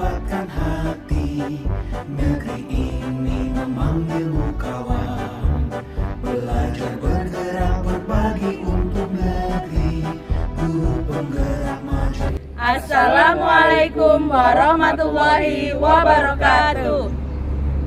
kuatkan hati. Negeri ini memanggilmu kawan. Belajar bergerak berbagi untuk negeri. Guru penggerak maju. Assalamualaikum warahmatullahi wabarakatuh.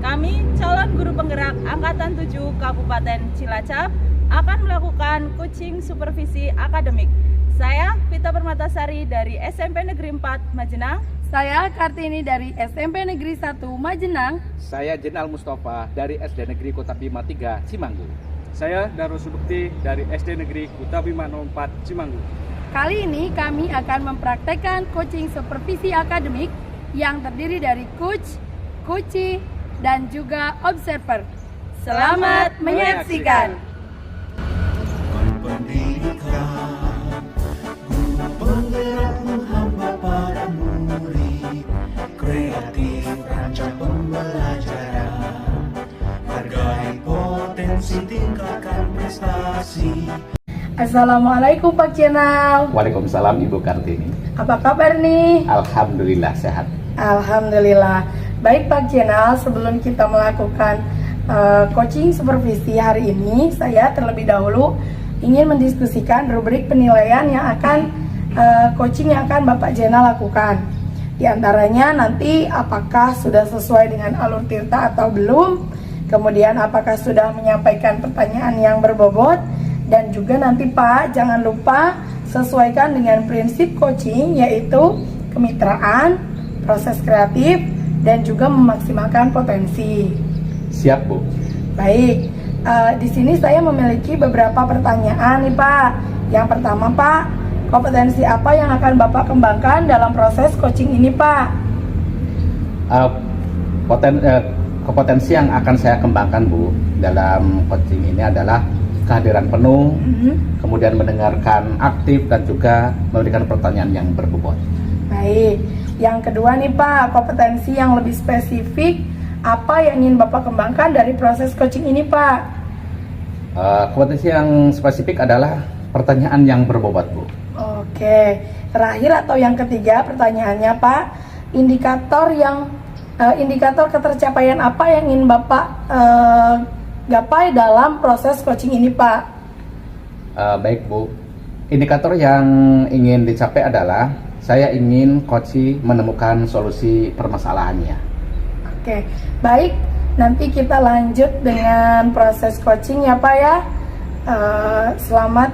Kami calon guru penggerak Angkatan 7 Kabupaten Cilacap akan melakukan coaching supervisi akademik. Saya Vita Permatasari dari SMP Negeri 4 Majenang. Saya Kartini dari SMP Negeri 1 Majenang. Saya Jenal Mustafa dari SD Negeri Kota Bima 3 Cimanggu. Saya Darul Subukti dari SD Negeri Kota Bima 04 Cimanggu. Kali ini kami akan mempraktekkan coaching supervisi akademik yang terdiri dari coach, coachee, dan juga observer. Selamat menyaksikan. Pendidikan, guru penggerak menghamba pada murid. Kreatif rancang pembelajaran. Hargai potensi, tingkatkan prestasi. Assalamualaikum Pak Jenal. Waalaikumsalam Ibu Kartini. Apa kabar nih? Alhamdulillah sehat. Alhamdulillah. Baik Pak Jenal, sebelum kita melakukan coaching supervisi hari ini, saya terlebih dahulu ingin mendiskusikan rubrik penilaian yang akan coaching yang akan Bapak Jenal lakukan. Di antaranya nanti apakah sudah sesuai dengan alur tirta atau belum, kemudian apakah sudah menyampaikan pertanyaan yang berbobot, dan juga nanti Pak jangan lupa sesuaikan dengan prinsip coaching, yaitu kemitraan, proses kreatif, dan juga memaksimalkan potensi. Siap Bu. Baik, di sini saya memiliki beberapa pertanyaan nih Pak. Yang pertama Pak, kompetensi apa yang akan Bapak kembangkan dalam proses coaching ini Pak? Kompetensi yang akan saya kembangkan Bu dalam coaching ini adalah kehadiran penuh, kemudian mendengarkan aktif, dan juga memberikan pertanyaan yang berbobot. Baik, yang kedua nih Pak, kompetensi yang lebih spesifik apa yang ingin Bapak kembangkan dari proses coaching ini Pak? Kompetensi yang spesifik adalah pertanyaan yang berbobot Bu. Oke, terakhir atau yang ketiga pertanyaannya Pak, indikator ketercapaian apa yang ingin Bapak gapai dalam proses coaching ini Pak? Baik Bu, indikator yang ingin dicapai adalah saya ingin coachee menemukan solusi permasalahannya. Oke, baik, nanti kita lanjut dengan proses coaching ya Pak ya. Selamat.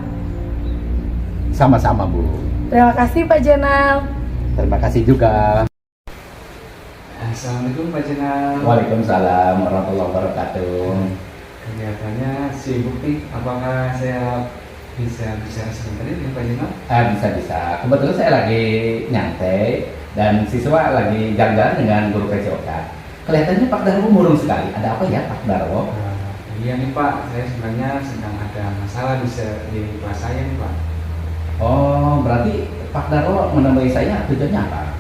Sama-sama Bu. Terima kasih Pak Jenal. Terima kasih juga. Assalamualaikum Pak Jenal. Waalaikumsalam warahmatullahi wabarakatuh. Kelihatannya sibuk nih. Apakah saya bisa bicara sebentar dengan Pak Jenal? Bisa. Kebetulan saya lagi nyantai dan siswa lagi jalan-jalan dengan guru PCOK. Kelihatannya Pak Darwo murung sekali. Ada apa ya Pak Darwo? Iya nih Pak, saya sebenarnya sedang ada masalah di kelas saya nih Pak. Oh, berarti Pak Darwo menemui saya tujuannya apa?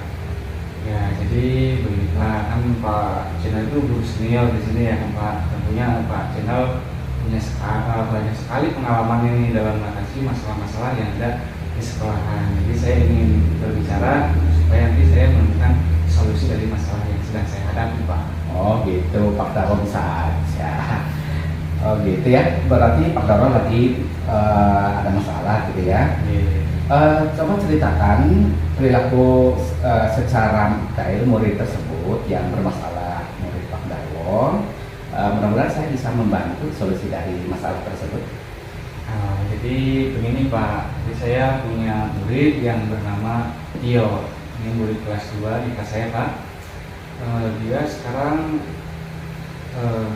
Ya, jadi beginilah, kan Pak Jenal itu guru senior di sini ya kan Pak. Tentunya Pak Jenal punya banyak sekali pengalaman ini dalam mengatasi masalah-masalah yang ada di sekolahan. Jadi saya ingin berbicara supaya nanti saya menemukan solusi dari masalah yang sedang saya hadapi Pak. Oh gitu, Pak Darwo bisa aja. Oh gitu ya, berarti Pak Darwo lagi ada masalah gitu ya. Coba ceritakan perilaku secara detail murid tersebut yang bermasalah, murid Pak Darwo. Mudah-mudahan saya bisa membantu solusi dari masalah tersebut. Jadi begini Pak, jadi saya punya murid yang bernama Tio. Ini murid kelas 2 di kelas saya Pak. Dia sekarang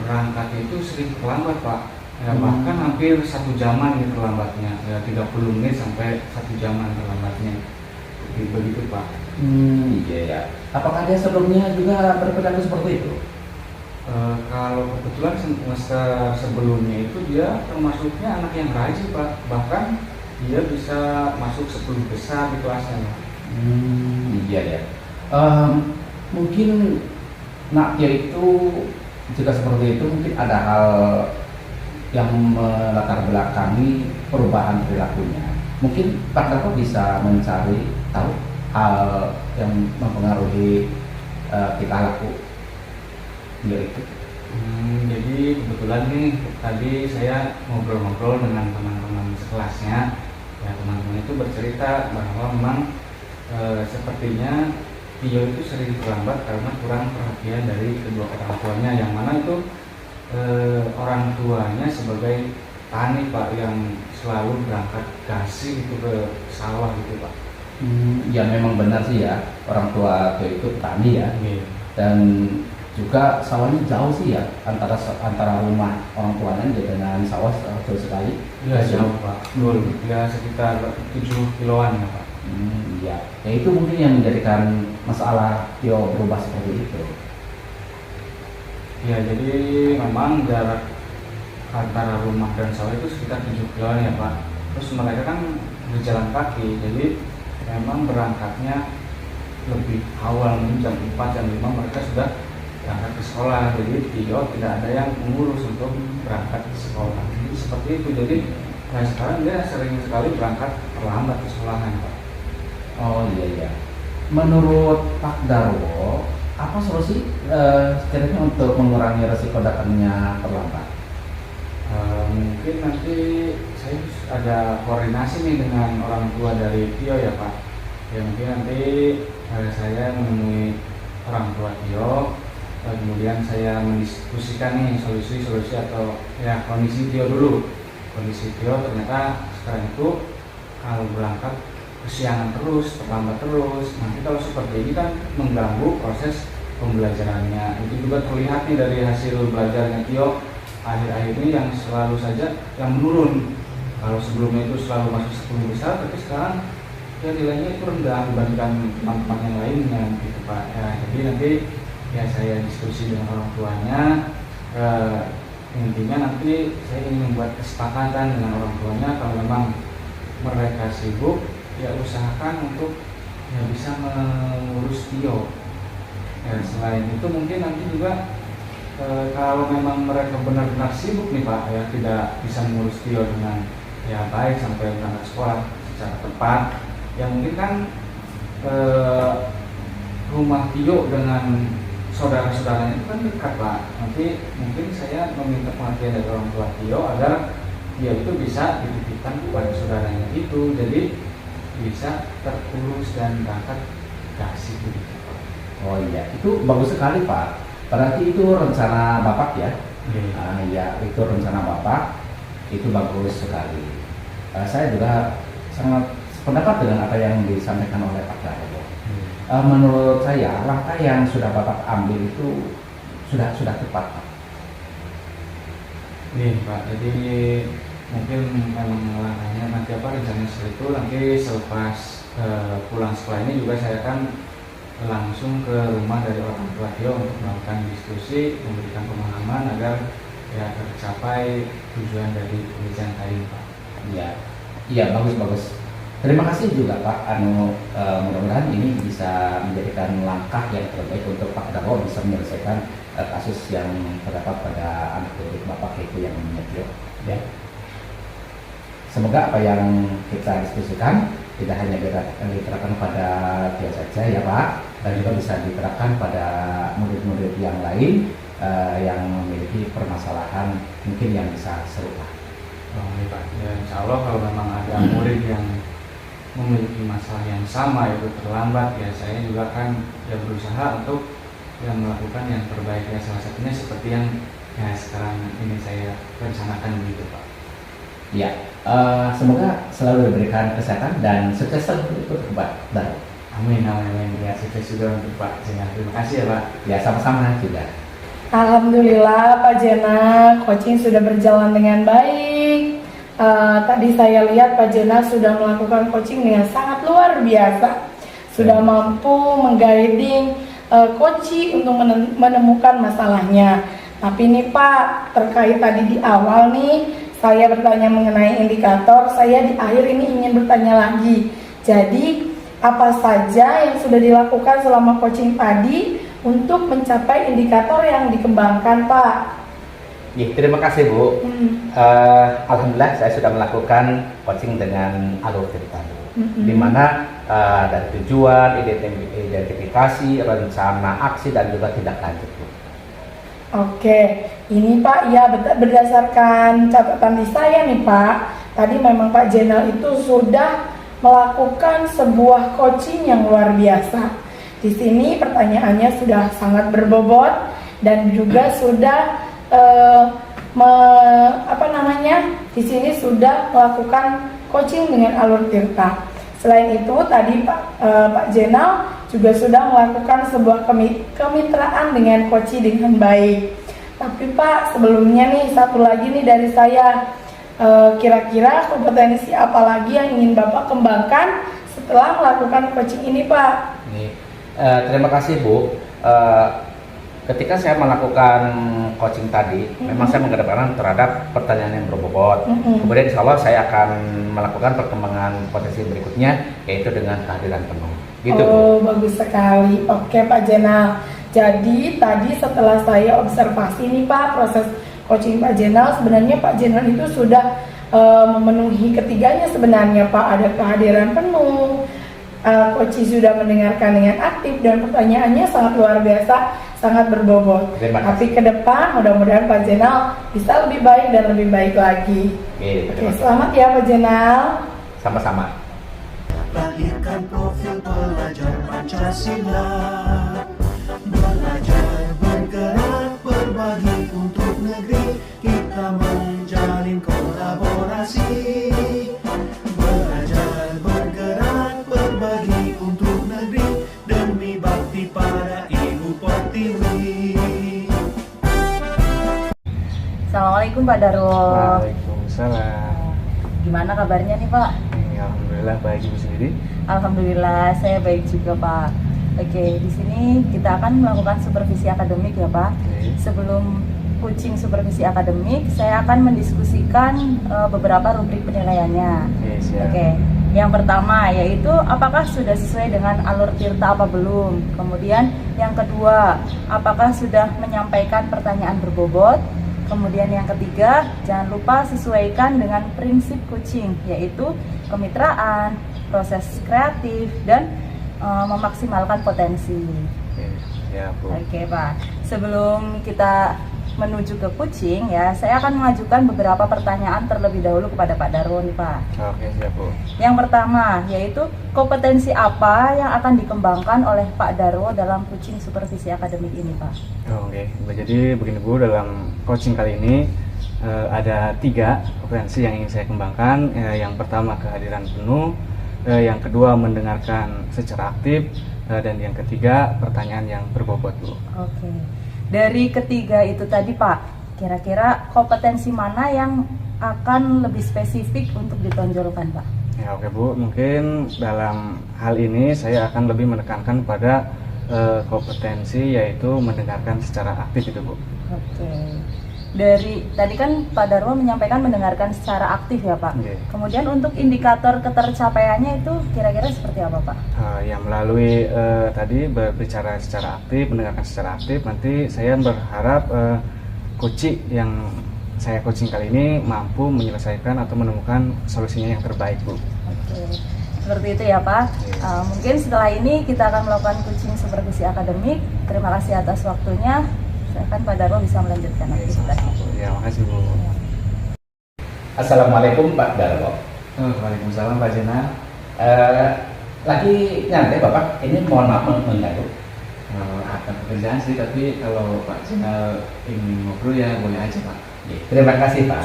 berangkat itu sering terlambat Pak. Ya, bahkan hampir 1 jaman ini terlambatnya, ya 30 menit sampai 1 jaman terlambatnya. Begitu Pak. Iya ya. Apakah dia sebelumnya juga berperilaku seperti itu? Kalau kebetulan semester sebelumnya itu dia termasuknya anak yang rajin Pak. Bahkan dia bisa masuk 10 besar di kelasnya. Iya ya. Mungkin Naknya itu jika seperti itu mungkin ada hal yang melatar belakangi perubahan perilakunya. Mungkin Pak Darwo bisa mencari tahu hal yang mempengaruhi kita laku itu. Jadi kebetulan nih tadi saya ngobrol-ngobrol dengan teman-teman sekelasnya. Ya, teman-teman itu bercerita bahwa memang sepertinya Tio itu sering terlambat karena kurang perhatian dari kedua orang tuanya, yang mana itu orang tuanya sebagai tani Pak, yang selalu berangkat kasih itu ke sawah gitu Pak. Ya memang benar sih ya, orang tua Tio itu petani ya. Dan juga sawahnya jauh sih ya, antara rumah orang tuanya dengan sawah jauh sekali. Iya jauh Pak, ya sekitar 7 kiloan ya Pak. Ya itu mungkin yang menjadikan masalah Tio berubah seperti itu. Ya, jadi memang jarak antara rumah dan sawah itu sekitar 7 kiloan ya Pak. Terus mereka kan berjalan kaki, jadi memang berangkatnya lebih awal, mungkin jam 4, jam 5 mereka sudah berangkat ke sekolah. Jadi Tio tidak ada yang mengurus untuk berangkat ke sekolah. Jadi seperti itu. Jadi sekarang dia sering sekali berangkat terlambat ke sekolahan Pak. Oh iya. Menurut Pak Darwo, apa solusi sekiranya untuk mengurangi resiko datangnya terlambat? Mungkin nanti saya ada koordinasi nih dengan orang tua dari Tio ya Pak. Ya mungkin nanti saya menemui orang tua Tio, kemudian saya mendiskusikan nih solusi atau ya kondisi Tio dulu. Kondisi Tio ternyata sekarang itu kalau berangkat kesiangan terus, terlambat terus. Nanti kalau seperti ini kan mengganggu proses pembelajarannya. Itu juga terlihat nih dari hasil belajarnya Tio akhir-akhir ini yang selalu saja yang menurun. Kalau sebelumnya itu selalu masuk 10 besar, tapi sekarang ya nilainya itu rendah dibandingkan teman-teman yang lainnya gitu Pak. Ya, jadi nanti ya saya diskusi dengan orang tuanya. Intinya nanti saya ingin membuat kesepakatan dengan orang tuanya, kalau memang mereka sibuk ya usahakan untuk ya bisa mengurus Tio. Ya, selain itu mungkin nanti juga kalau memang mereka benar-benar sibuk nih Pak, ya tidak bisa mengurus Tio dengan ya baik sampai berangkat sekolah secara tepat, ya mungkin kan rumah Tio dengan saudara-saudaranya itu kan dekat Pak. Nanti mungkin saya meminta pengertian dari orang tua Tio agar dia itu bisa dititipkan kepada saudaranya itu, jadi bisa terurus dan berangkat kasih gitu Pak. Oh iya, itu bagus sekali Pak. Berarti itu rencana Bapak ya? Ya, itu rencana Bapak, itu bagus sekali. Saya juga sangat sependapat dengan apa yang disampaikan oleh Pak Darwo. Menurut saya langkah yang sudah Bapak ambil itu sudah tepat Pak. Nih Pak, jadi mungkin memang langkahnya nanti rencananya seperti itu. Nanti selepas pulang sekolah ini juga saya akan langsung ke rumah dari orang tua Tio untuk melakukan diskusi, memberikan pemahaman agar ya tercapai tujuan dari pembicaraan tadi Pak. Iya bagus. Terima kasih juga Pak. Mudah-mudahan ini bisa menjadikan langkah yang terbaik untuk Pak Darwo bisa menyelesaikan kasus yang terdapat pada anak didik Bapak yaitu yang namanya Tio. Ya. Semoga apa yang kita diskusikan tidak hanya diterapkan pada Tio saja ya Pak, dan juga bisa diterapkan pada murid-murid yang lain yang memiliki permasalahan mungkin yang bisa serupa. Oh iya Pak, ya insya Allah kalau memang ada murid yang memiliki masalah yang sama yaitu terlambat, ya saya juga akan ya berusaha untuk yang melakukan yang terbaik, ya salah satunya seperti yang ya sekarang ini saya rencanakan begitu Pak. Ya, semoga selalu diberikan kesehatan dan sukses untuk Pak Darwo. Amin. Ya sukses juga untuk Pak Jena. Terima kasih ya Pak. Ya sama-sama juga. Alhamdulillah Pak Jena, coaching sudah berjalan dengan baik. Tadi saya lihat Pak Jena sudah melakukan coaching dengan sangat luar biasa. Sudah mampu mengguiding coaching untuk menemukan masalahnya. Tapi nih Pak, terkait tadi di awal nih saya bertanya mengenai indikator, saya di akhir ini ingin bertanya lagi. Jadi, apa saja yang sudah dilakukan selama coaching tadi untuk mencapai indikator yang dikembangkan, Pak? Ya, terima kasih Bu. Alhamdulillah saya sudah melakukan coaching dengan Alur Tirtanu. di mana dari tujuan, identifikasi, rencana aksi dan juga tindak lanjut, Bu. Oke, ini Pak, ya berdasarkan catatan di saya nih Pak, tadi memang Pak Jenal itu sudah melakukan sebuah coaching yang luar biasa. Di sini pertanyaannya sudah sangat berbobot dan juga sudah di sini sudah melakukan coaching dengan alur tirta. Selain itu tadi Pak Jenal juga sudah melakukan sebuah kemitraan dengan Koci dengan baik. Tapi Pak, sebelumnya nih satu lagi nih dari saya, kira-kira kompetensi apa lagi yang ingin Bapak kembangkan setelah melakukan coaching ini Pak? Terima kasih Bu. Ketika saya melakukan coaching tadi, memang saya mengedepankan terhadap pertanyaan yang berbobot. Kemudian insya Allah saya akan melakukan perkembangan potensi berikutnya, yaitu dengan kehadiran penuh. Gitu, Bu. Bagus sekali. Oke Pak Jenal. Jadi tadi setelah saya observasi nih Pak, proses coaching Pak Jenal, sebenarnya Pak Jenal itu sudah memenuhi ketiganya sebenarnya Pak. Ada kehadiran penuh, Koci sudah mendengarkan dengan aktif, dan pertanyaannya sangat luar biasa, sangat berbobot. Tapi ke depan mudah-mudahan Pak Jenal bisa lebih baik dan lebih baik lagi. Oke, selamat ya Pak Jenal. Sama-sama. Lahirkan profil pelajar Pancasila, belajar bergerak berbagi untuk negeri, kita menjalin kolaborasi. Belajar bergerak berbagi untuk negeri, demi bakti pada Ibu Pertiwi. Assalamualaikum Pak Darul. Waalaikumsalam. Gimana kabarnya nih Pak? Alhamdulillah baik, Ibu sendiri. Alhamdulillah saya baik juga Pak. Oke, di sini kita akan melakukan supervisi akademik ya Pak. Sebelum coaching supervisi akademik, saya akan mendiskusikan beberapa rubrik penilaiannya. Oke, yang pertama yaitu apakah sudah sesuai dengan alur tirta apa belum. Kemudian yang kedua, apakah sudah menyampaikan pertanyaan berbobot. Kemudian yang ketiga, jangan lupa sesuaikan dengan prinsip coaching, yaitu kemitraan, proses kreatif, dan memaksimalkan potensi. Oke Pak, sebelum kita menuju ke coaching ya, saya akan mengajukan beberapa pertanyaan terlebih dahulu kepada Pak Darul nih Pak. Oke, siap Bu. Yang pertama yaitu kompetensi apa yang akan dikembangkan oleh Pak Darul dalam coaching supervisi akademik ini Pak? Oke, jadi begini Bu, dalam coaching kali ini ada 3 kompetensi yang ingin saya kembangkan. Yang pertama kehadiran penuh, yang kedua mendengarkan secara aktif, dan yang ketiga pertanyaan yang berbobot Bu. Oke. Dari ketiga itu tadi Pak, kira-kira kompetensi mana yang akan lebih spesifik untuk ditonjolkan Pak? Ya oke Bu, mungkin dalam hal ini saya akan lebih menekankan pada kompetensi yaitu mendengarkan secara aktif itu Bu. Oke. Dari tadi kan Pak Darul menyampaikan mendengarkan secara aktif ya Pak. Kemudian untuk indikator ketercapaiannya itu kira-kira seperti apa Pak? Ya melalui tadi berbicara secara aktif, mendengarkan secara aktif, nanti saya berharap coaching yang saya coaching kali ini mampu menyelesaikan atau menemukan solusinya yang terbaik Bu. Oke. Seperti itu ya Pak. Mungkin setelah ini kita akan melakukan coaching supervisi akademik. Terima kasih atas waktunya. Silakan Pak Darul bisa melanjutkan aktivitasnya. Ya, makasih Bu. Assalamualaikum Pak Darul. Waalaikumsalam Pak Jenal. Lagi nyantai Bapak, ini mohon maaf mengganggu. Ada pekerjaan sih, tapi kalau Pak Jenal ingin ngobrol ya boleh aja Pak. Terima kasih Pak.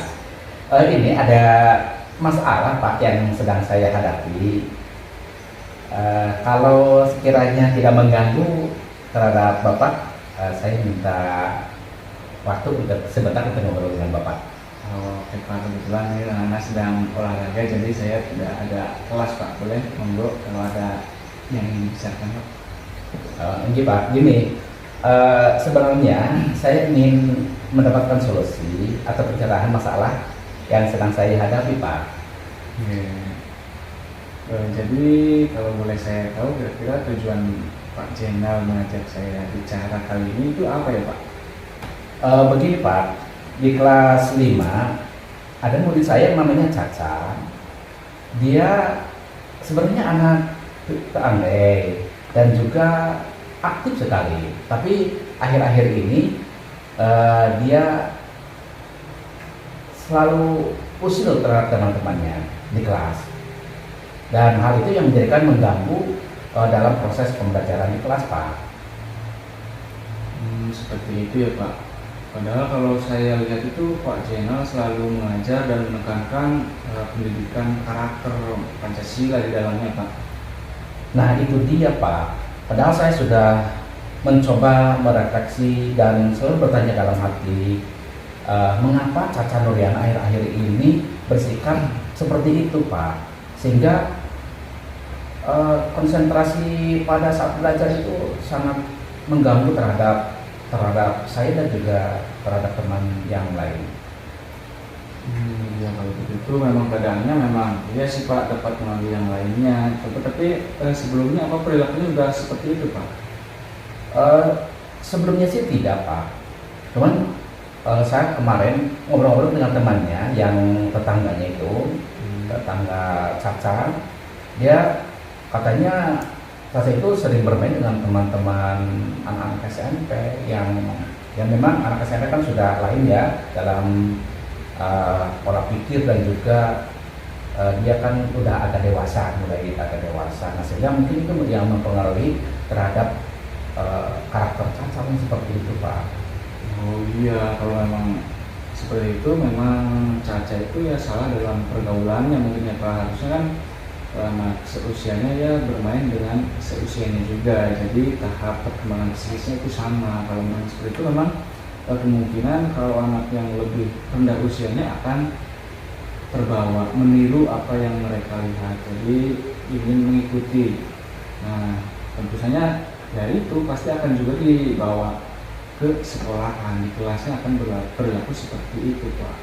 Ini ada masalah Pak yang sedang saya hadapi. Kalau sekiranya tidak mengganggu terhadap Bapak, saya minta waktu untuk sebentar kita ngobrol dengan Bapak. Oke Pak, kebetulan ini anak sedang olahraga, jadi saya tidak ada kelas Pak. Boleh monggo kalau ada yang ingin dibicarakan Pak. Ini Pak, gini, sebenarnya saya ingin mendapatkan solusi atau pencerahan masalah yang sedang saya hadapi Pak. Jadi kalau boleh saya tahu kira-kira tujuan Pak Jenal mengajak saya bicara kali ini itu apa ya Pak? Begini Pak, di kelas 5 ada murid saya yang namanya Caca. Dia sebenarnya anak pandai dan juga aktif sekali, tapi akhir-akhir ini dia selalu usil terhadap teman-temannya di kelas, dan hal itu yang menjadikan mengganggu dalam proses pembelajaran di kelas, Pak. Seperti itu ya Pak. Padahal kalau saya lihat itu Pak Jenal selalu mengajar dan menekankan pendidikan karakter Pancasila di dalamnya Pak. Nah itu dia Pak. Padahal saya sudah mencoba merefleksi dan selalu bertanya dalam hati, mengapa Caca Nuriana akhir-akhir ini bersikap seperti itu Pak, sehingga konsentrasi pada saat belajar itu sangat mengganggu terhadap saya dan juga terhadap teman yang lain. Ya kalau begitu memang keadaannya memang iya sih Pak, dapat mengambil yang lainnya. Tapi sebelumnya apa perilakunya sudah seperti itu Pak? Sebelumnya sih tidak Pak. Cuman saya kemarin ngobrol-ngobrol dengan temannya yang tetangganya itu, tetangga Caca, dia katanya Caca itu sering bermain dengan teman-teman anak-anak SMP yang memang anak SMP kan sudah lain ya dalam pola pikir, dan juga dia kan udah agak dewasa, mulai agak dewasa. Nah sehingga mungkin itu yang mempengaruhi terhadap karakter Caca yang seperti itu Pak. Oh iya, kalau memang seperti itu memang Caca itu ya salah dalam pergaulannya mungkin ya Pak. Harusnya kan anak seusianya ya bermain dengan seusianya juga, jadi tahap perkembangan psikisnya itu sama. Kalau memang seperti itu memang kemungkinan kalau anak yang lebih rendah usianya akan terbawa meniru apa yang mereka lihat, jadi ingin mengikuti. Nah tentu saja dari itu pasti akan juga dibawa ke sekolahan, di kelasnya akan berlaku seperti itu Pak.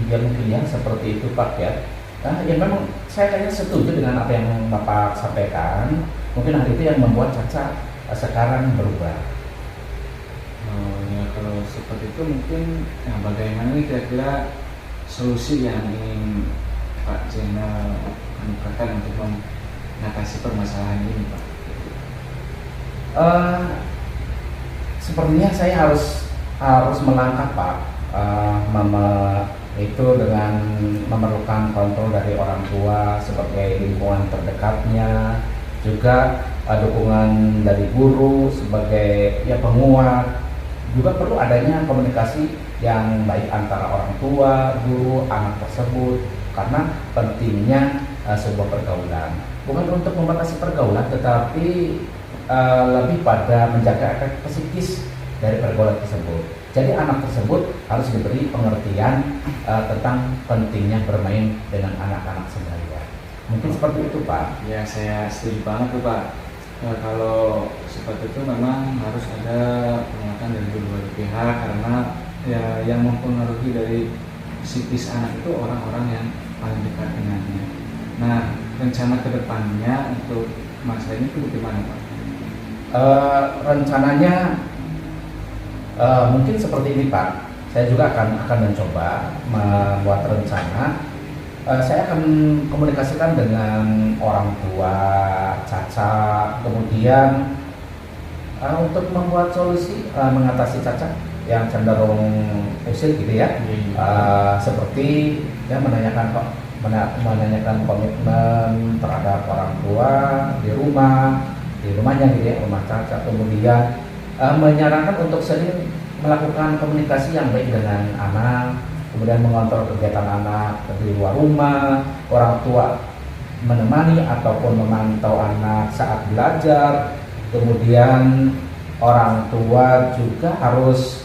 Ya mungkin ya seperti itu Pak ya. Nah, ya memang saya kayaknya setuju dengan apa yang Bapak sampaikan. Mungkin hal itu yang membuat Caca sekarang berubah. Oh ya, kalau seperti itu mungkin bagaimana nih kira-kira solusi yang ingin Pak Jenal kemukakan untuk mengatasi permasalahan ini Pak? Sepertinya saya harus melangkah Pak, itu dengan memerlukan kontrol dari orang tua sebagai lingkungan terdekatnya, juga dukungan dari guru sebagai ya penguat. Juga perlu adanya komunikasi yang baik antara orang tua, guru, anak tersebut, karena pentingnya sebuah pergaulan. Bukan untuk membatasi pergaulan, tetapi lebih pada menjaga efek psikis dari pergaulan tersebut. Jadi anak tersebut harus diberi pengertian tentang pentingnya bermain dengan anak-anak sebaya. Mungkin seperti itu Pak. Ya saya setuju banget tuh Pak. Kalau seperti itu memang harus ada penguatan dari kedua pihak, karena ya yang mempengaruhi dari psikis anak itu orang-orang yang paling dekat dengannya. Nah rencana kedepannya untuk masa ini itu bagaimana Pak? Rencananya mungkin seperti ini Pak. Saya juga akan mencoba membuat rencana. Saya akan komunikasikan dengan orang tua Caca, kemudian untuk membuat solusi mengatasi Caca yang cenderung usil gitu ya. Seperti ya menanyakan komitmen terhadap orang tua di rumahnya gitu ya, rumah Caca. Kemudian menyarankan untuk sering melakukan komunikasi yang baik dengan anak, kemudian mengontrol kegiatan anak di luar rumah, orang tua menemani ataupun memantau anak saat belajar. Kemudian orang tua juga harus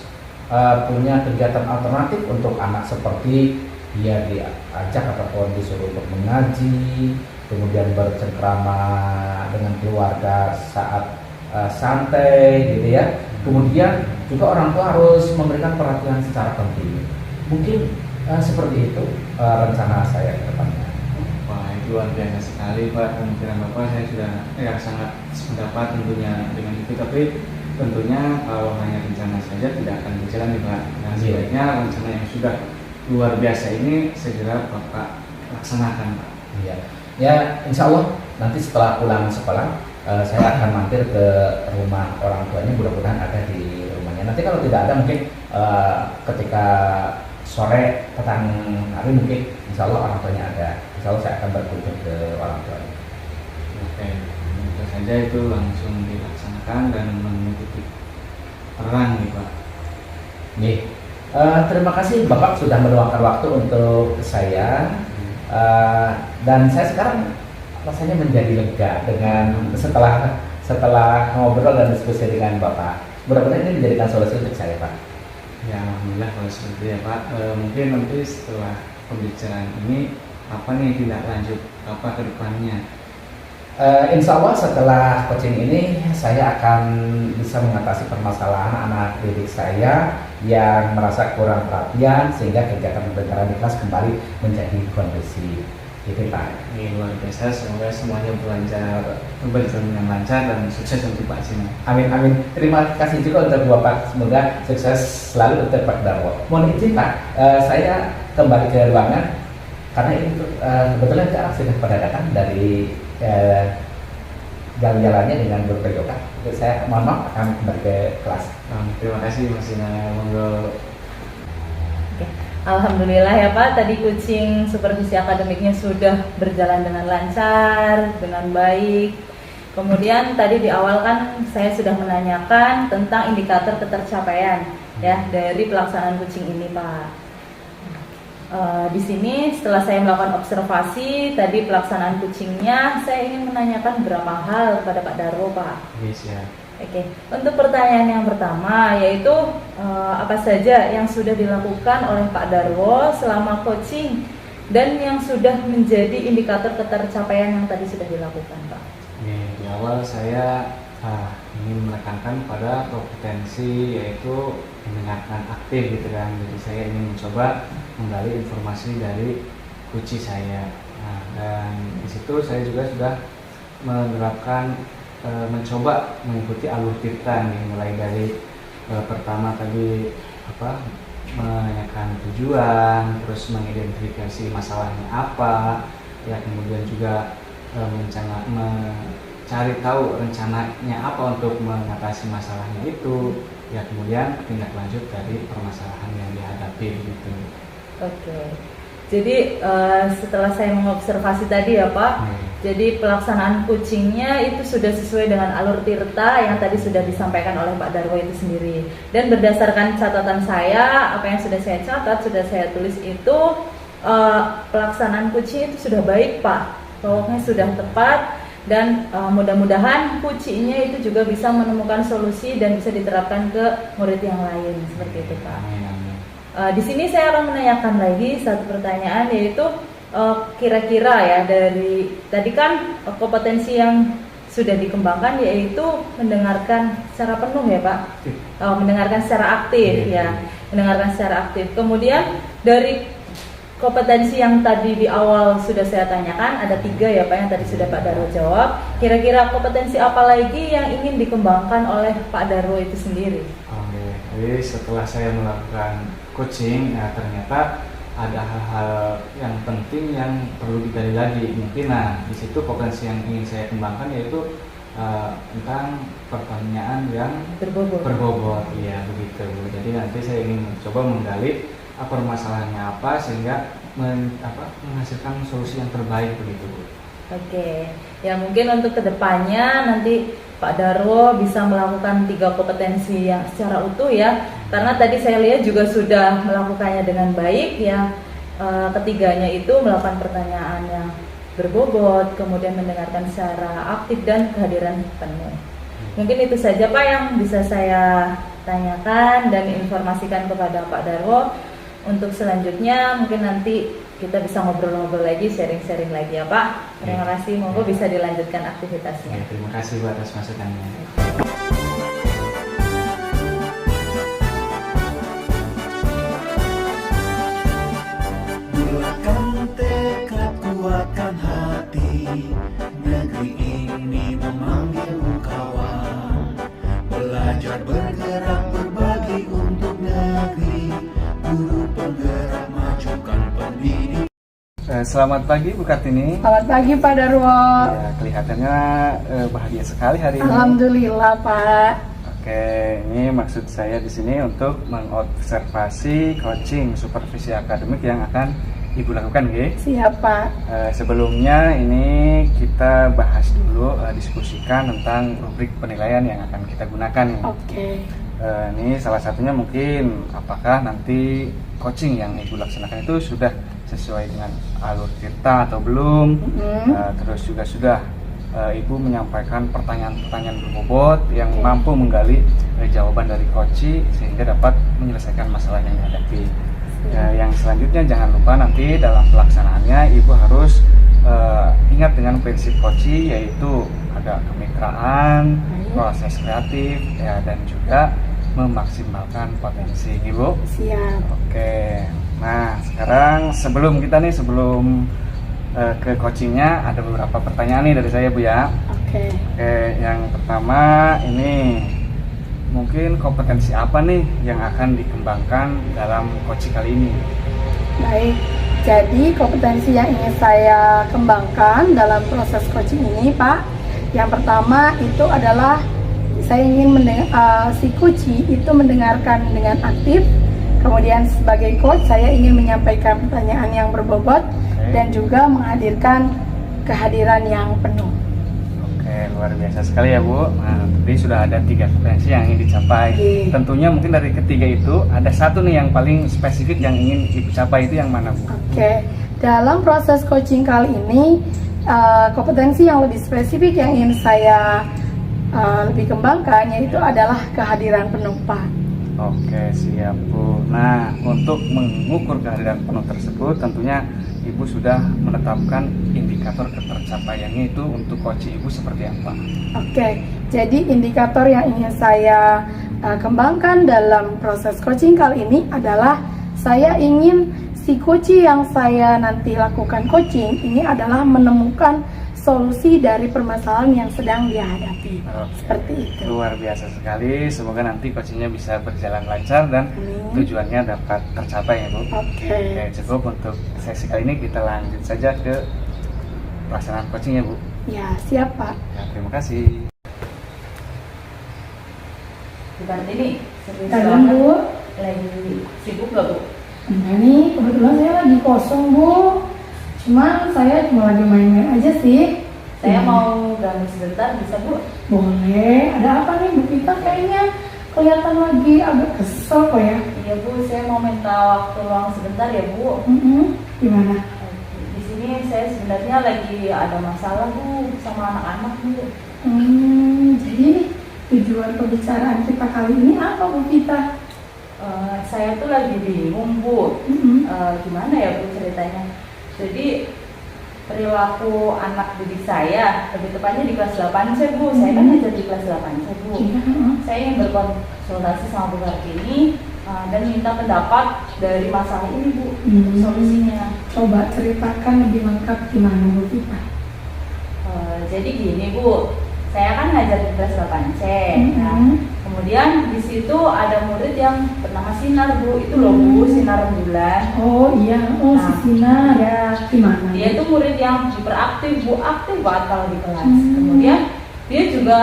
punya kegiatan alternatif untuk anak, seperti dia diajak ataupun disuruh untuk mengaji, kemudian bercengkrama dengan keluarga saat santai gitu ya. Kemudian juga orang tua harus memberikan perhatian secara penting. Mungkin seperti itu rencana saya ke depannya. Wah itu luar biasa sekali Pak, pemikiran Bapak saya sudah sangat sependapat tentunya dengan itu. Tapi tentunya kalau hanya rencana saja tidak akan berjalan nih Pak. Nah sebaiknya rencana yang sudah luar biasa ini segera Bapak laksanakan Pak. Iya. Ya, insya Allah nanti setelah pulang sekolah saya akan mampir ke rumah orang tuanya, mudah-mudahan ada di rumahnya. Nanti kalau tidak ada mungkin ketika sore petang hari mungkin insya Allah orang tuanya ada. Insya Allah saya akan berkunjung ke orang tuanya. Oke, tentu saja itu langsung dilaksanakan dan mengikuti perang nih Pak. Nih, terima kasih Bapak sudah meluangkan waktu untuk saya. Dan saya sekarang rasanya menjadi lega dengan setelah ngobrol dan diskusi dengan Bapak. Mudah-mudahan ini menjadikan solusi untuk saya, Pak. Ya alhamdulillah kalau seperti ya Pak. Mungkin nanti setelah pembicaraan ini apa nih tidak lanjut apa ke depannya? Insya Allah setelah coaching ini saya akan bisa mengatasi permasalahan anak didik saya yang merasa kurang perhatian sehingga kegiatan pembelajaran di kelas kembali menjadi kondusif. Gitu Pak. Ini luar biasa, semoga semuanya berjalan dengan lancar dan sukses untuk Pak Cina. Amin amin. Terima kasih juga untuk Bapak. Semoga sukses selalu untuk Pak Darwo. Mohon izin Pak, saya kembali ke ruangan karena ini kebetulan anak sudah pada datang dari jalan-jalannya dengan berpedokan. Saya mohon maaf akan kembali ke kelas. Terima kasih Mas Cina. Monggo. Oke. Alhamdulillah ya Pak, tadi coaching supervisi akademiknya sudah berjalan dengan lancar, dengan baik. Kemudian tadi di awal kan saya sudah menanyakan tentang indikator ketercapaian ya dari pelaksanaan coaching ini Pak. Di sini setelah saya melakukan observasi tadi pelaksanaan coachingnya, saya ingin menanyakan beberapa hal kepada Pak Darwo Pak. Yes, ya. Oke, untuk pertanyaan yang pertama yaitu apa saja yang sudah dilakukan oleh Pak Darwo selama coaching dan yang sudah menjadi indikator ketercapaian yang tadi sudah dilakukan Pak. Di awal saya ingin menekankan pada kompetensi yaitu mendengarkan aktif gitu kan. Jadi saya ingin mencoba menggali informasi dari coach saya. Dan di situ saya juga sudah menerapkan mencoba mengikuti alur tirta nih, mulai dari pertama tadi menanyakan tujuan, terus mengidentifikasi masalahnya apa, ya kemudian juga mencari tahu rencananya apa untuk mengatasi masalahnya itu, ya kemudian tindak lanjut dari permasalahan yang dihadapi gitu. Oke. Jadi setelah saya mengobservasi tadi ya Pak, jadi pelaksanaan coachingnya itu sudah sesuai dengan alur tirta yang tadi sudah disampaikan oleh Pak Darwo itu sendiri. Dan berdasarkan catatan saya, apa yang sudah saya catat, sudah saya tulis itu pelaksanaan coaching itu sudah baik Pak, pokoknya sudah tepat dan mudah-mudahan coachingnya itu juga bisa menemukan solusi dan bisa diterapkan ke murid yang lain seperti itu Pak. Di sini saya akan menanyakan lagi satu pertanyaan yaitu kira-kira ya dari tadi kan kompetensi yang sudah dikembangkan yaitu mendengarkan secara penuh ya Pak, mendengarkan secara aktif ya, mendengarkan secara aktif. Kemudian dari kompetensi yang tadi di awal sudah saya tanyakan ada 3 ya Pak yang tadi sudah Pak Darwo jawab. Kira-kira kompetensi apa lagi yang ingin dikembangkan oleh Pak Darwo itu sendiri? Oke, jadi setelah saya melakukan coaching, ya ternyata ada hal-hal yang penting yang perlu digali lagi. Mungkin di situ potensi yang ingin saya kembangkan yaitu tentang pertanyaan yang berbobot, ya begitu. Jadi nanti saya ingin mencoba menggali permasalahannya apa sehingga menghasilkan solusi yang terbaik begitu. Oke, ya mungkin untuk kedepannya nanti Pak Darwo bisa melakukan 3 kompetensi yang secara utuh ya, karena tadi saya lihat juga sudah melakukannya dengan baik ya. Ketiganya itu melakukan pertanyaan yang berbobot, kemudian mendengarkan secara aktif dan kehadiran penuh. Mungkin itu saja Pak yang bisa saya tanyakan dan informasikan kepada Pak Darwo. Untuk selanjutnya mungkin nanti kita bisa ngobrol-ngobrol lagi, sharing-sharing lagi ya Pak. Terima kasih, monggo bisa dilanjutkan aktivitasnya. Ya, terima kasih buat atas masukannya. Bulatkan tekad, kuatkan hati, negeri ini memanggilmu kawan. Belajar bergerak berbagi untuk negeri, guru penggerak majukan pendidikan. Selamat pagi Bu Kartini. Selamat pagi Pak Darwo. Ya, kelihatannya bahagia sekali hari ini. Alhamdulillah Pak. Oke, ini maksud saya di sini untuk mengobservasi coaching supervisi akademik yang akan Ibu lakukan, ya. Siap Pak. Sebelumnya ini kita bahas dulu, diskusikan tentang rubrik penilaian yang akan kita gunakan. Oke. Ini salah satunya mungkin apakah nanti coaching yang Ibu laksanakan itu sudah sesuai dengan alur Tirta atau belum. Terus juga sudah Ibu menyampaikan pertanyaan-pertanyaan berbobot yang mampu menggali jawaban dari coach sehingga dapat menyelesaikan masalah yang dihadapi. Yang selanjutnya jangan lupa nanti dalam pelaksanaannya Ibu harus ingat dengan prinsip coach, yaitu ada kemitraan, proses kreatif, ya, dan juga memaksimalkan potensi, Ibu. Siap. Oke. Nah, sekarang sebelum ke coachingnya ada beberapa pertanyaan nih dari saya, Bu, ya. Oke. Oke, yang pertama ini mungkin kompetensi apa nih yang akan dikembangkan dalam coaching kali ini? Baik. Jadi kompetensi yang ingin saya kembangkan dalam proses coaching ini, Pak, yang pertama itu adalah saya ingin si coach itu mendengarkan dengan aktif. Kemudian sebagai coach saya ingin menyampaikan pertanyaan yang berbobot dan juga menghadirkan kehadiran yang penuh. Oke, luar biasa sekali ya, Bu. Nah, tadi sudah ada 3 kompetensi yang ingin dicapai. Tentunya mungkin dari ketiga itu ada satu nih yang paling spesifik yang ingin Ibu capai, itu yang mana, Bu? Oke, dalam proses coaching kali ini kompetensi yang lebih spesifik yang ingin saya lebih kembangkan yaitu adalah kehadiran penuh, Pak. Oke, siap, Bu. Nah, untuk mengukur kehadiran penuh tersebut tentunya Ibu sudah menetapkan indikator ketercapaiannya itu untuk coach Ibu seperti apa? Oke, jadi indikator yang ingin saya kembangkan dalam proses coaching kali ini adalah saya ingin si coach yang saya nanti lakukan coaching ini adalah menemukan solusi dari permasalahan yang sedang dia hadapi. Seperti itu. Luar biasa sekali. Semoga nanti coachingnya bisa berjalan lancar dan tujuannya dapat tercapai, ya, Bu. Oke. Cukup untuk sesi kali ini, kita lanjut saja ke pelaksanaan coachingnya, Bu. Ya, siap, Pak. Ya, terima kasih. Bu Kartini, Dalam, Bu. lagi sibuk nggak, Bu? Enggak nih, kebetulan saya lagi kosong, Bu. Cuman saya cuma lagi main-main aja sih. Saya mau ganggu sebentar, bisa, Bu? Boleh. Ada apa nih, Bu Pita? Kayaknya kelihatan lagi agak kesel kok ya. Iya, Bu, saya mau minta waktu luang sebentar ya, Bu. Gimana? Di sini saya sebenarnya lagi ada masalah, Bu, sama anak-anak, Bu. Jadi nih, tujuan pembicaraan kita kali ini apa, Bu Pita? Saya tuh lagi bingung, Bu. Gimana ya, Bu, ceritanya? Jadi perilaku anak didik saya, lebih tepatnya di kelas 8C, Bu. Saya kan ngajar di kelas 8C, Bu. Saya ingin berkonsultasi sama Bu Kartini dan minta pendapat dari masalah ini, Bu, untuk solusinya. Coba ceritakan lebih lengkap gimana, Bu Pita. Jadi gini, Bu, saya kan ngajar di kelas 8C. Kemudian di situ ada murid yang bernama Sinar, Bu. Itu loh, Bu, Sinar Rembulan. Oh iya, si Sinar. Ya, gimana? Dia itu murid yang hiperaktif, Bu, aktif banget kalau di kelas. Kemudian dia juga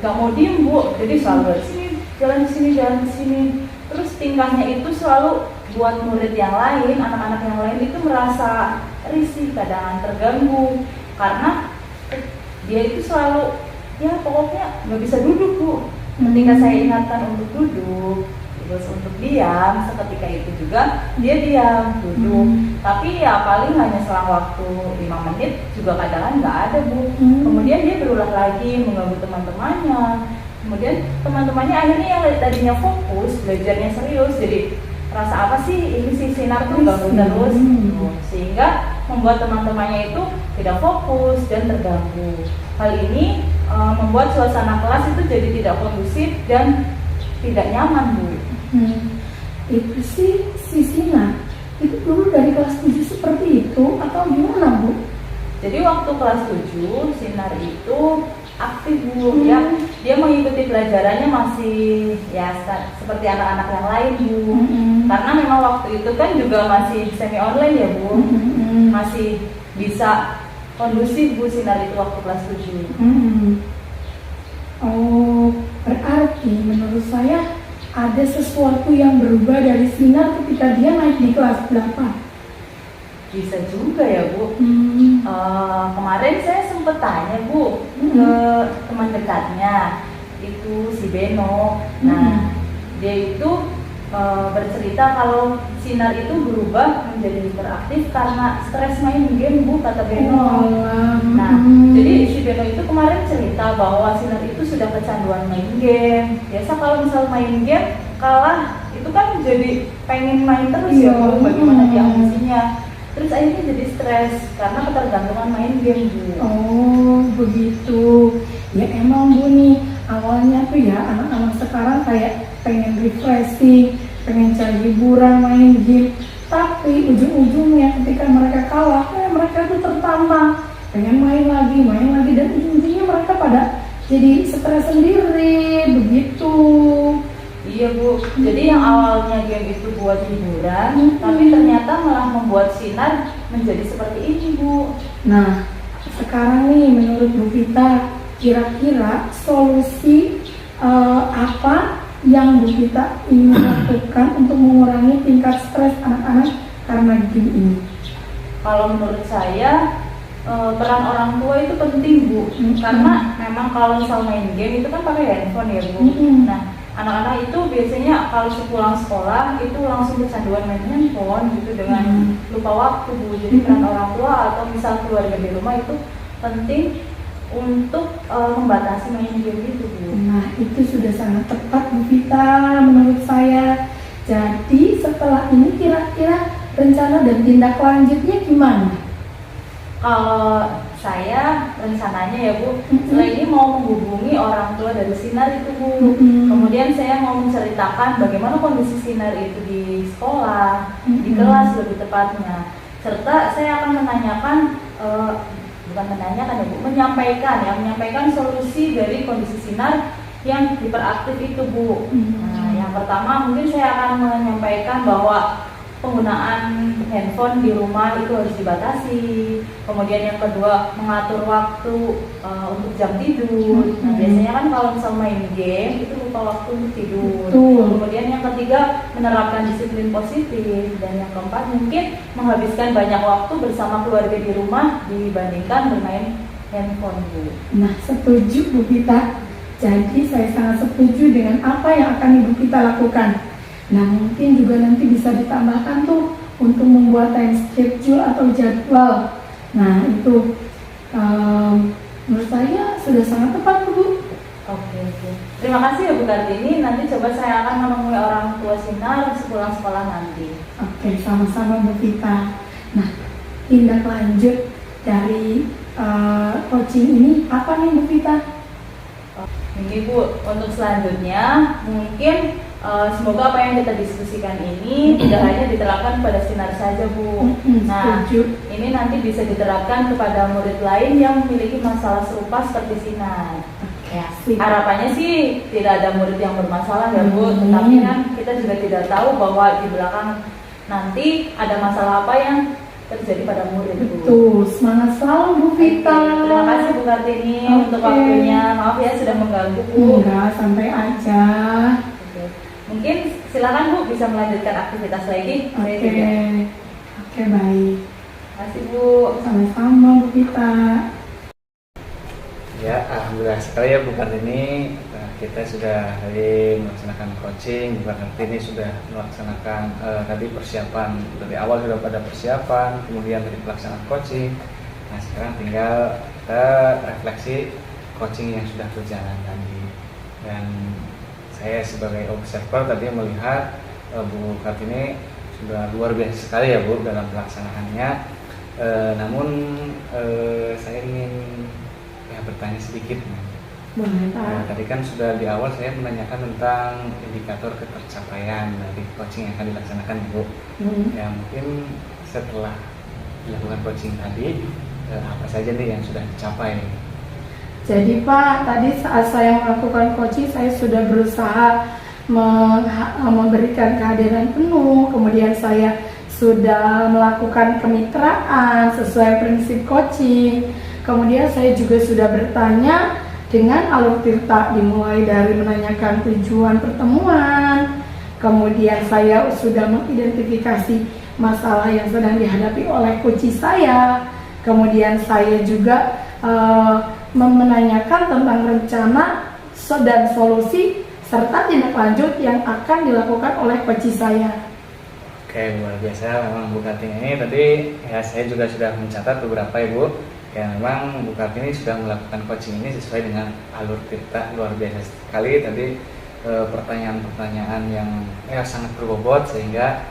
gak mau diem, Bu. Jadi selalu jalan ke sini. Terus tingkahnya itu selalu buat murid yang lain, anak-anak yang lain itu merasa risih, kadang terganggu karena dia itu selalu, ya pokoknya nggak bisa duduk, Bu. Ketika saya ingatkan untuk duduk, terus untuk diam, seketika itu juga dia diam, duduk. Tapi ya paling hanya selang waktu 5 menit juga kadang nggak ada, Bu. Kemudian dia berulah lagi mengganggu teman-temannya. Kemudian teman-temannya akhirnya yang tadinya fokus, belajarnya serius, jadi rasa apa sih ini si Sinar tuh ganggu terus, sehingga membuat teman-temannya itu tidak fokus dan terganggu. Hal ini membuat suasana kelas itu jadi tidak kondusif dan tidak nyaman, Bu. Itu sih si Sinar itu dulu dari kelas 7 seperti itu atau gimana, Bu? Jadi waktu kelas 7 Sinar itu aktif, Bu. Dia mengikuti pelajarannya masih ya seperti anak-anak yang lain, Bu. Karena memang waktu itu kan juga masih semi online ya, Bu. masih bisa kondusif Bu sinar itu waktu kelas 7. Oh, berarti menurut saya ada sesuatu yang berubah dari sinar ketika dia naik di kelas berapa? Bisa juga ya Bu. Kemarin saya sempat tanya Bu ke teman dekatnya itu si Beno. Nah dia itu bercerita kalau sinar itu berubah menjadi hiperaktif karena stres main game Bu, kata Beno. Nah jadi si Beno itu kemarin cerita bahwa sinar itu sudah kecanduan main game. Biasa kalau misal main game kalah itu kan jadi pengen main terus ya Bu, bagaimana dia ambisinya. Terus akhirnya jadi stres karena ketergantungan main game Bu. Oh begitu. Ya emang Bu nih, awalnya tuh ya anak-anak sekarang kayak pengen refreshing, pengen cari hiburan main game. Tapi ujung-ujungnya ketika mereka kalah, mereka tuh tertantang, pengen main lagi dan ujung-ujungnya mereka pada jadi stres sendiri, begitu. Iya Bu, jadi yang awalnya game itu buat hiburan, tapi ternyata malah membuat sinar menjadi seperti ini Bu. Nah, sekarang nih menurut Bu Vita, kira-kira solusi apa yang Bu Vita ingin lakukan untuk mengurangi tingkat stres anak-anak karena game ini? Kalau menurut saya peran orang tua itu penting Bu, karena memang kalau misal main game itu kan pakai handphone ya Bu. Nah anak-anak itu biasanya kalau sepulang sekolah itu langsung kecanduan main handphone gitu dengan lupa waktu Bu. Jadi peran orang tua atau misal keluarga di rumah itu penting untuk membatasi main game itu Bu. Nah itu sudah sangat tepat Bu Vita menurut saya. Jadi setelah ini kira-kira rencana dan tindak lanjutnya gimana? Kalau saya rencananya ya Bu, setelah ini mau menghubungi orang tua dari sinar itu Bu. Kemudian saya mau menceritakan bagaimana kondisi sinar itu di sekolah, di kelas lebih tepatnya. Serta saya akan menanyakan, bukan menanyakan ya Bu, menyampaikan solusi dari kondisi sinar yang hiperaktif itu Bu. Nah, yang pertama mungkin saya akan menyampaikan bahwa penggunaan handphone di rumah itu harus dibatasi. Kemudian yang kedua mengatur waktu untuk jam tidur. Nah biasanya kan kalau misal main game itu lupa waktu untuk tidur. Kemudian yang ketiga menerapkan disiplin positif. Dan yang keempat mungkin menghabiskan banyak waktu bersama keluarga di rumah dibandingkan bermain handphone Bu. Nah setuju Bu Vita. Jadi saya sangat setuju dengan apa yang akan Ibu Vita lakukan. Nah mungkin juga nanti bisa ditambahkan tuh untuk membuat time schedule atau jadwal. Nah itu menurut saya sudah sangat tepat Bu. Oke. Terima kasih ya Bu Kartini. Nanti coba saya akan menemui orang tua sinar sepulang sekolah nanti. Oke, sama-sama Bu Vita. Nah tindak lanjut dari coaching ini apa nih Bu Vita? Ini Bu, untuk selanjutnya mungkin semoga apa yang kita diskusikan ini tidak hanya diterapkan pada sinar saja Bu. Nah, ini nanti bisa diterapkan kepada murid lain yang memiliki masalah serupa seperti sinar. Ya, harapannya sih tidak ada murid yang bermasalah ya Bu, tetapi kan kita juga tidak tahu bahwa di belakang nanti ada masalah apa yang terjadi pada murid Bu. Betul, semangat selalu Bu Vita. Terima kasih Bu Kartini untuk waktunya. Maaf ya sudah mengganggu Bu. Enggak, santai aja. Mungkin silakan Bu bisa melanjutkan aktivitas lagi. Oke, baik. Terima kasih Bu. Sama-sama Bu Vita. Ya, alhamdulillah sekali ya Bu Kartini. Kita sudah tadi melaksanakan coaching. Bu Kartini sudah melaksanakan tadi persiapan dari awal sudah pada persiapan, kemudian dari pelaksanaan coaching. Nah sekarang tinggal kita refleksi coaching yang sudah berjalan tadi. Dan saya sebagai observer tadi melihat Bu Kartini sudah luar biasa sekali ya Bu dalam pelaksanaannya. Namun saya ingin bertanya sedikit. Tadi kan sudah di awal saya menanyakan tentang indikator ketercapaian dari coaching yang akan dilaksanakan Bu. Ya mungkin setelah dilakukan coaching tadi apa saja nih yang sudah dicapai? Jadi Pak, tadi saat saya melakukan coaching saya sudah berusaha memberikan kehadiran penuh, kemudian saya sudah melakukan kemitraan sesuai prinsip coaching. Kemudian saya juga sudah bertanya dengan alur tirta, dimulai dari menanyakan tujuan pertemuan. Kemudian saya sudah mengidentifikasi masalah yang sedang dihadapi oleh coach saya. Kemudian saya juga menanyakan tentang rencana dan solusi serta tindak lanjut yang akan dilakukan oleh coach saya. Oke, luar biasa memang Bu Kartini ini. Tadi ya saya juga sudah mencatat beberapa Ibu. Ya memang Bu Kartini sudah melakukan coaching ini sesuai dengan alur tirta, luar biasa sekali. Tadi pertanyaan-pertanyaan yang sangat berbobot sehingga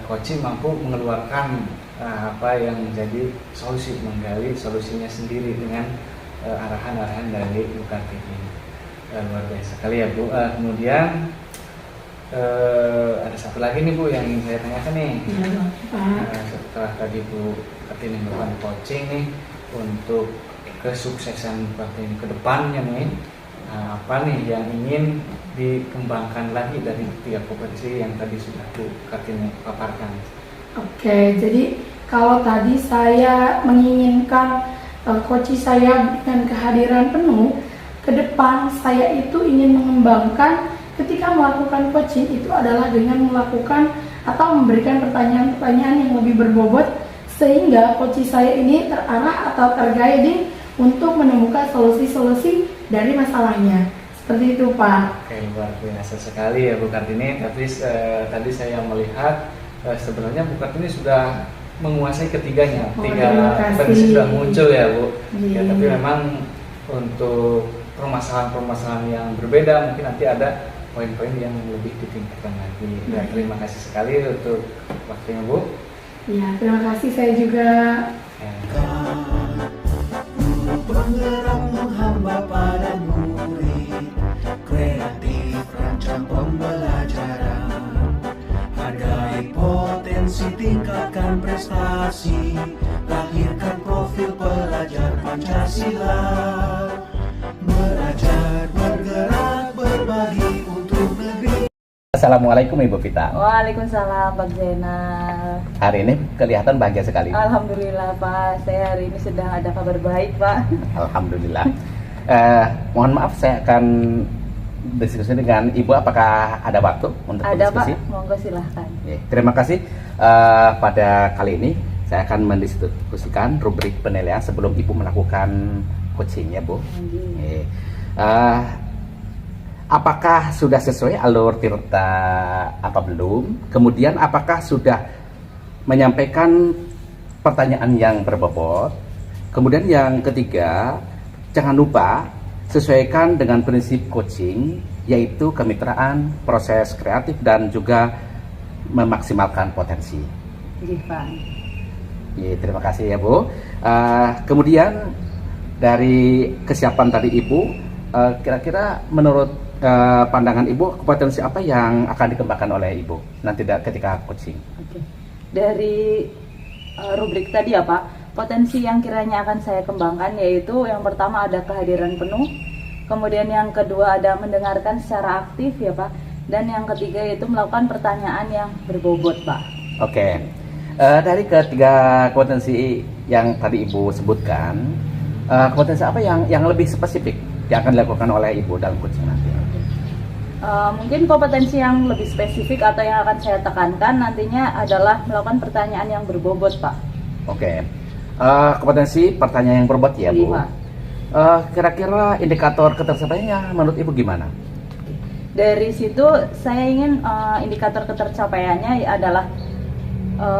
coaching mampu mengeluarkan apa yang menjadi solusi, menggali solusinya sendiri dengan arahan-arahan dari Bu Kartini. Luar biasa sekali ya Bu. Kemudian ada satu lagi nih Bu yang ingin saya tanyakan nih. Setelah tadi Bu Kartini melakukan coaching nih untuk kesuksesan Bu Kartini ke depannya nih, apa nih yang ingin dikembangkan lagi dari 3 kompetensi yang tadi sudah Bu Kartini paparkan? Oke, jadi kalau tadi saya menginginkan coach saya dengan kehadiran penuh, ke depan saya itu ingin mengembangkan ketika melakukan coaching itu adalah dengan melakukan atau memberikan pertanyaan-pertanyaan yang lebih berbobot sehingga coach saya ini terarah atau terguiding untuk menemukan solusi-solusi dari masalahnya. Seperti itu Pak. Oke, luar biasa sekali ya Bu Kartini. Tapi tadi saya melihat sebenarnya Bu Kartini sudah menguasai ketiganya. 3 kompetensi sudah muncul ya Bu. Ya, tapi memang untuk permasalahan-permasalahan yang berbeda mungkin nanti ada poin-poin yang lebih ditingkatkan lagi. Ya, terima kasih sekali untuk waktunya Bu. Ya, terima kasih saya juga. Guru penggerak menghamba pada murid, kreatif rancang pembelajaran, hargai potensi, tingkatkan prestasi, lahirkan profil pelajar Pancasila, belajar, bergerak, berbagi untuk negeri. Assalamualaikum Ibu Vita. Waalaikumsalam Pak Zainal. Hari ini kelihatan bahagia sekali. Alhamdulillah Pak, saya hari ini sedang ada kabar baik Pak. Alhamdulillah. Mohon maaf saya akan diskusi dengan Ibu, apakah ada waktu untuk Ada berdiskusi? Pak, monggo silahkan. Terima kasih. Pada kali ini saya akan mendiskusikan rubrik penilaian sebelum Ibu melakukan coaching ya Bu. Apakah sudah sesuai alur tirta apa belum? Kemudian apakah sudah menyampaikan pertanyaan yang berbobot? Kemudian yang ketiga, jangan lupa sesuaikan dengan prinsip coaching, yaitu kemitraan, proses kreatif, dan juga memaksimalkan potensi. Pak. Terima kasih ya Bu. Kemudian dari kesiapan tadi Ibu, kira-kira menurut pandangan Ibu, kompetensi apa yang akan dikembangkan oleh Ibu nanti ketika coaching? Oke. Dari rubrik tadi ya Pak, potensi yang kiranya akan saya kembangkan yaitu yang pertama ada kehadiran penuh, kemudian yang kedua ada mendengarkan secara aktif ya Pak, dan yang ketiga yaitu melakukan pertanyaan yang berbobot Pak. Oke. Dari ketiga kompetensi yang tadi Ibu sebutkan, kompetensi apa yang lebih spesifik yang akan dilakukan oleh Ibu dalam coaching nanti? Mungkin kompetensi yang lebih spesifik atau yang akan saya tekankan nantinya adalah melakukan pertanyaan yang berbobot Pak. Oke. Kompetensi pertanyaan yang berbobot ya Bu. Kira-kira indikator ketercapaiannya menurut Ibu gimana? Dari situ saya ingin indikator ketercapaiannya adalah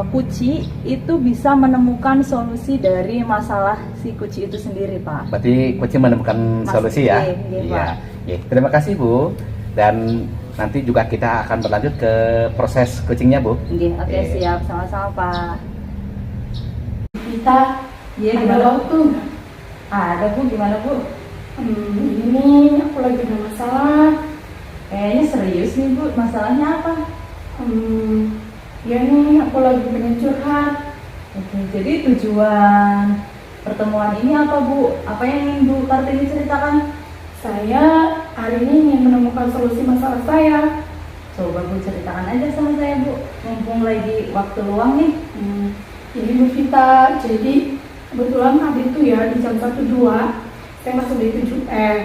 kuci itu bisa menemukan solusi dari masalah si kuci itu sendiri Pak. Berarti kuci menemukan solusi ya? Iya. Terima kasih Bu. Dan nanti juga kita akan berlanjut ke proses coachingnya Bu. Oke, siap, sama-sama Pak. Kita ada waktu nggak? Ada Bu, gimana Bu? Ini aku lagi ada masalah. Kayaknya serius nih Bu, masalahnya apa? Ya nih, aku lagi pengen curhat. Oke, jadi tujuan pertemuan ini apa Bu? Apa yang ingin Bu Kartini ceritakan? Saya hari ini ingin menemukan solusi masalah saya. Coba Bu ceritakan aja sama saya Bu, mumpung lagi waktu luang nih. Jadi Bu Vita, jadi kebetulan tadi tuh ya di jam 1-2 saya masuk di 7F.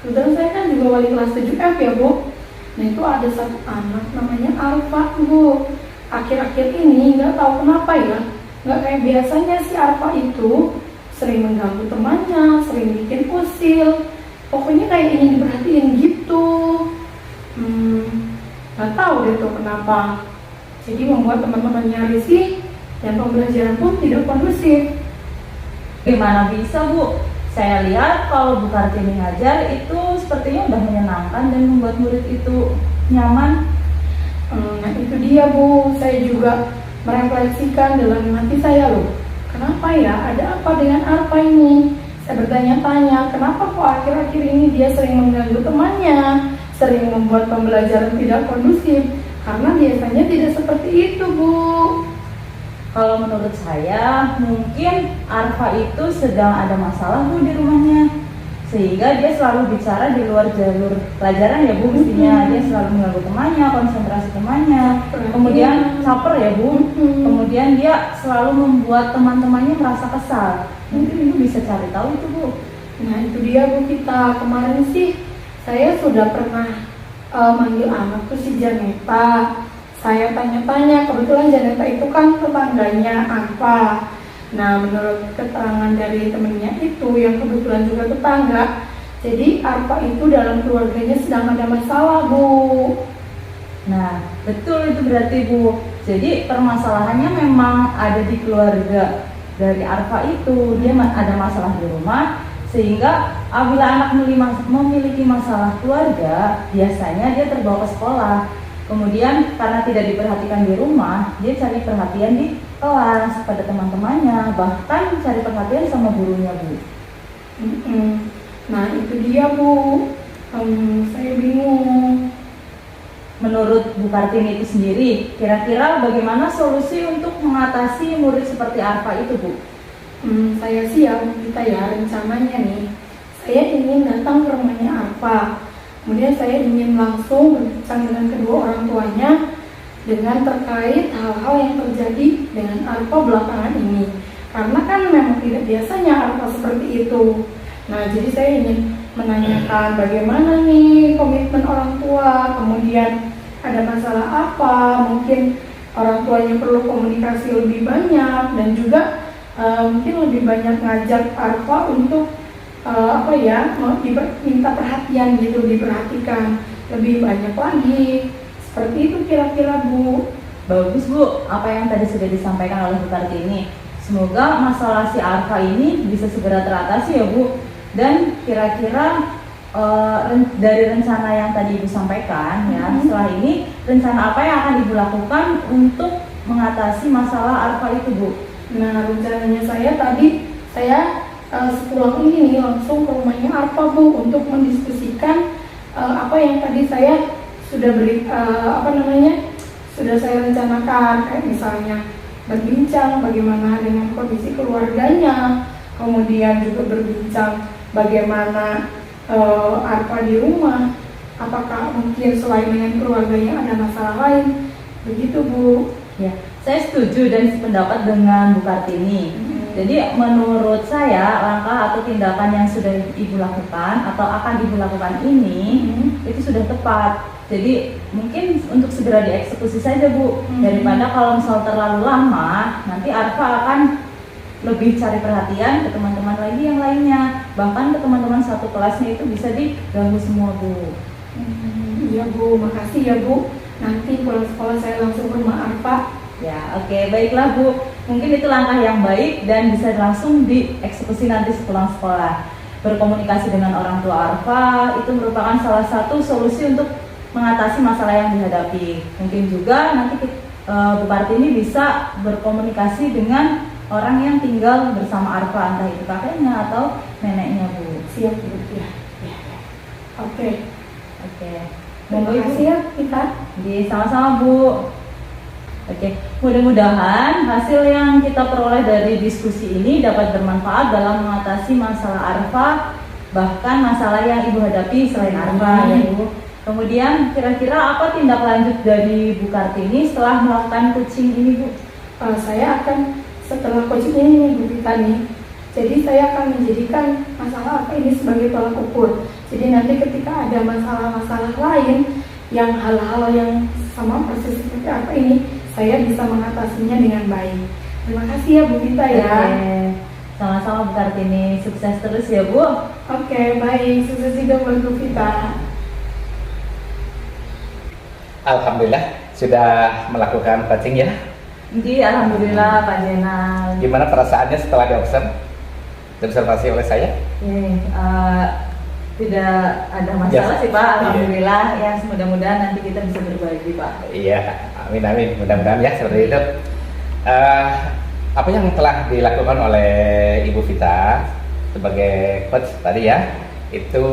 Kebetulan saya kan juga wali kelas 7F ya Bu. Nah itu ada satu anak namanya Arfa Bu. Akhir-akhir ini nggak tahu kenapa ya, nggak kayak biasanya si Arfa itu sering mengganggu temannya, sering bikin usil. Pokoknya kayak ingin diperhatiin gitu. Nggak tahu deh tuh kenapa. Jadi membuat teman-temannya risih dan pembelajaran pun tidak kondusif. Gimana bisa Bu? Saya lihat kalau Bu Kartini ngajar itu sepertinya udah menyenangkan dan membuat murid itu nyaman. Nah itu dia Bu, saya juga merefleksikan dalam hati saya loh. Kenapa ya, ada apa dengan Arfa ini? Saya bertanya-tanya, kenapa kok akhir-akhir ini dia sering mengganggu temannya, sering membuat pembelajaran tidak kondusif? Karena biasanya tidak seperti itu Bu. Kalau menurut saya, mungkin Arfa itu sedang ada masalah Bu di rumahnya, sehingga dia selalu bicara di luar jalur pelajaran ya Bu. Mestinya dia selalu mengganggu temannya, konsentrasi temannya, kemudian caper ya Bu. Kemudian dia selalu membuat teman-temannya merasa kesal. Mungkin Ibu bisa cari tahu itu Bu. Nah itu dia Bu kita, kemarin sih saya sudah pernah manggil anak tuh si Janeta. Saya tanya-tanya, kebetulan Janeta itu kan tetangganya Arfa. Nah menurut keterangan dari temennya itu yang kebetulan juga tetangga, jadi Arfa itu dalam keluarganya sedang ada masalah Bu. Nah betul itu berarti Bu. Jadi permasalahannya memang ada di keluarga dari Arfa itu. Dia ada masalah di rumah, sehingga apabila anak memiliki masalah keluarga, biasanya dia terbawa ke sekolah. Kemudian karena tidak diperhatikan di rumah, dia cari perhatian di kelas pada teman-temannya, bahkan cari perhatian sama gurunya Bu. Nah itu dia Bu, saya bingung. Menurut Bu Kartini itu sendiri, kira-kira bagaimana solusi untuk mengatasi murid seperti Arfa itu Bu? Saya sih ya kita ya rencananya nih, saya ingin datang ke rumahnya Arfa. Kemudian saya ingin langsung berbincang dengan kedua orang tuanya dengan terkait hal-hal yang terjadi dengan Arfa belakangan ini. Karena kan memang tidak biasanya Arfa seperti itu. Nah jadi saya ingin menanyakan bagaimana nih komitmen orang tua, kemudian ada masalah apa, mungkin orang tuanya perlu komunikasi lebih banyak, dan juga mungkin lebih banyak ngajak Arfa untuk minta perhatian gitu, diperhatikan lebih banyak lagi. Seperti itu kira-kira Bu. Bagus Bu, apa yang tadi sudah disampaikan oleh Bu Kartini. Semoga masalah si Arfa ini bisa segera teratasi ya Bu. Dan kira-kira dari rencana yang tadi Ibu sampaikan ya, setelah ini rencana apa yang akan Ibu lakukan untuk mengatasi masalah Arfa itu Bu? Nah rencananya saya sepulang ini langsung ke rumahnya Arfa Bu untuk mendiskusikan apa yang tadi saya sudah sudah saya rencanakan, kayak misalnya berbincang bagaimana dengan kondisi keluarganya, kemudian juga berbincang bagaimana Arfa di rumah, apakah mungkin selain dengan keluarganya ada masalah lain, begitu Bu. Ya, saya setuju dan sependapat dengan Bu Kartini. Jadi menurut saya langkah atau tindakan yang sudah Ibu lakukan atau akan Ibu lakukan ini itu sudah tepat. Jadi mungkin untuk segera dieksekusi saja Bu, daripada kalau misal terlalu lama nanti Arfa akan lebih cari perhatian ke teman-teman lagi yang lainnya, bahkan ke teman-teman satu kelasnya itu bisa diganggu semua Bu. Iya Bu, makasih ya Bu. Nanti pulang sekolah saya langsung ke rumah Arfa. Ya, oke, baiklah Bu. Mungkin itu langkah yang baik dan bisa langsung dieksekusi nanti sepulang sekolah. Berkomunikasi dengan orang tua Arfa itu merupakan salah satu solusi untuk mengatasi masalah yang dihadapi. Mungkin juga nanti Bu Kartini bisa berkomunikasi dengan orang yang tinggal bersama Arfa, entah itu kakeknya atau neneknya Bu. Siap Bu. Ya. Oke. Terima kasih ya kita. Sama-sama Bu. Oke, mudah-mudahan hasil yang kita peroleh dari diskusi ini dapat bermanfaat dalam mengatasi masalah Arfa, bahkan masalah yang Ibu hadapi selain Arfa ya Bu. Kemudian kira-kira apa tindak lanjut dari Bu Kartini setelah melakukan coaching ini, Bu? Saya akan setelah coaching ini Bu Vita nih, jadi saya akan menjadikan masalah apa ini sebagai tolak ukur. Jadi nanti ketika ada masalah-masalah lain yang hal-hal yang sama persis seperti apa ini, saya bisa mengatasinya dengan baik. Terima kasih ya Bu Vita ya. Oke. Sama-sama Bu Kartini, sukses terus ya Bu. Oke, baik, sukses juga buat Bu Vita. Alhamdulillah sudah melakukan coaching ya. Jadi alhamdulillah Pak Jenal. Gimana perasaannya setelah diobservasi oleh saya? Tidak ada masalah sih Pak, alhamdulillah. Ya mudah-mudahan nanti kita bisa berbagi Pak. Iya, amin amin. Mudah-mudahan ya seperti itu. Apa yang telah dilakukan oleh Ibu Vita sebagai coach tadi ya, itu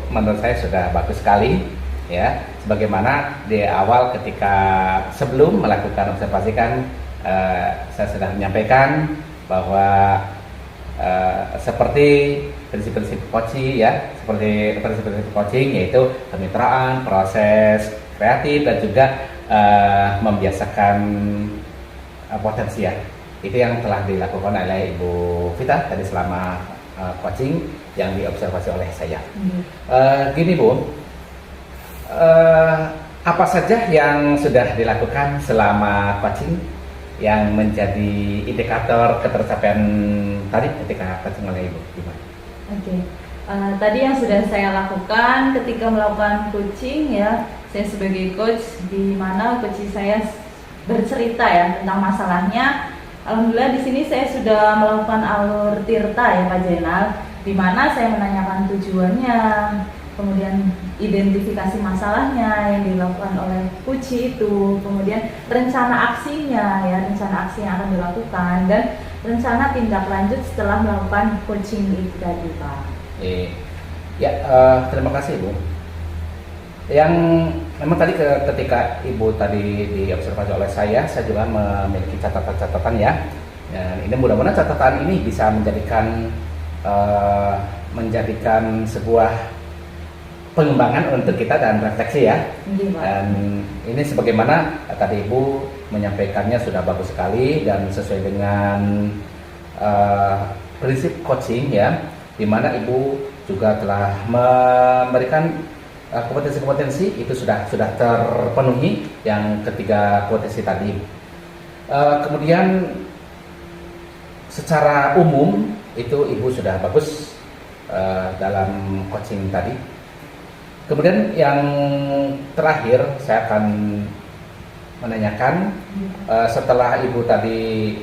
menurut saya sudah bagus sekali ya. Sebagaimana di awal ketika sebelum melakukan observasi kan saya sudah menyampaikan bahwa seperti prinsip-prinsip coaching ya, seperti prinsip-prinsip coaching yaitu kemitraan, proses kreatif dan juga membiasakan potensi ya. Itu yang telah dilakukan oleh Ibu Vita tadi selama coaching yang diobservasi oleh saya. Gini Bu, apa saja yang sudah dilakukan selama coaching yang menjadi indikator ketercapaian tadi ketika coaching oleh Ibu? Gimana? Oke. Tadi yang sudah saya lakukan ketika melakukan coaching ya, saya sebagai coach di mana coach saya bercerita ya tentang masalahnya. Alhamdulillah di sini saya sudah melakukan alur tirta ya Pak Jenal, di mana saya menanyakan tujuannya, kemudian identifikasi masalahnya yang dilakukan oleh coach itu, kemudian rencana aksinya ya, rencana aksi yang akan dilakukan dan rencana tindak lanjut setelah melakukan coaching itu tadi Pak. Ya, terima kasih Bu. Yang memang tadi ketika Ibu tadi diobservasi oleh saya juga memiliki catatan-catatan ya. Dan ini mudah-mudahan catatan ini bisa menjadikan sebuah pengembangan untuk kita dan refleksi ya. Dan ini sebagaimana tadi Ibu menyampaikannya sudah bagus sekali dan sesuai dengan prinsip coaching ya, di mana Ibu juga telah memberikan kompetensi-kompetensi itu sudah terpenuhi yang ketiga kompetensi tadi. Kemudian secara umum itu Ibu sudah bagus dalam coaching tadi. Kemudian yang terakhir saya akan menanyakan setelah Ibu tadi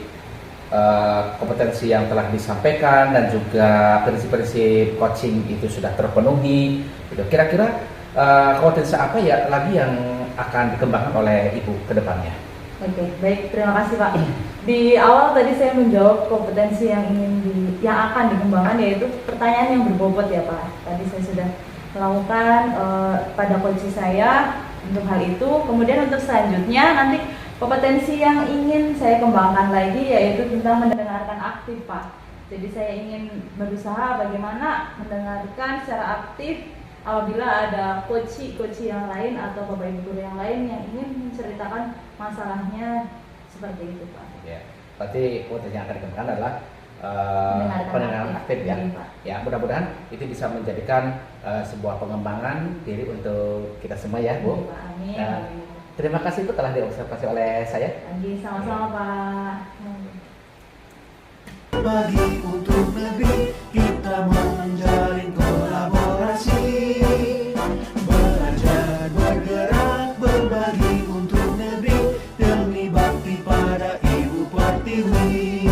kompetensi yang telah disampaikan dan juga prinsip-prinsip coaching itu sudah terpenuhi. Kira-kira kompetensi apa ya lagi yang akan dikembangkan oleh Ibu ke depannya? Oke, baik, terima kasih Pak. Di awal tadi saya menjawab kompetensi yang akan dikembangkan yaitu pertanyaan yang berbobot ya Pak. Tadi saya sudah melakukan pada coach saya untuk hal itu. Kemudian untuk selanjutnya nanti kompetensi yang ingin saya kembangkan lagi yaitu tentang mendengarkan aktif Pak. Jadi saya ingin berusaha bagaimana mendengarkan secara aktif apabila ada coach yang lain atau bapak ibu guru yang lain yang ingin menceritakan masalahnya seperti itu Pak. Ya, berarti kompetensi yang akan dikembangkan adalah pendengaran aktif ya. Ya, mudah-mudahan itu bisa menjadikan sebuah pengembangan diri untuk kita semua ya Bu. Amin. Terima kasih Bu telah diobservasi oleh saya. Sama-sama Pak. Bagi untuk negeri kita menjalin kolaborasi, belajar bergerak berbagi untuk negeri demi bakti pada Ibu Pertiwi.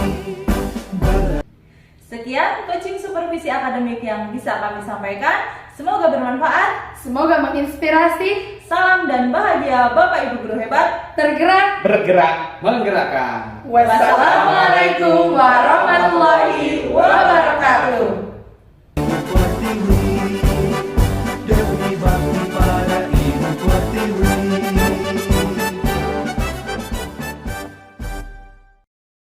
Sekian coaching supervisi akademik yang bisa kami sampaikan. Semoga bermanfaat. Semoga menginspirasi. Salam dan bahagia Bapak Ibu guru hebat. Tergerak, Bergerak, menggerakkan. wassalamualaikum warahmatullahi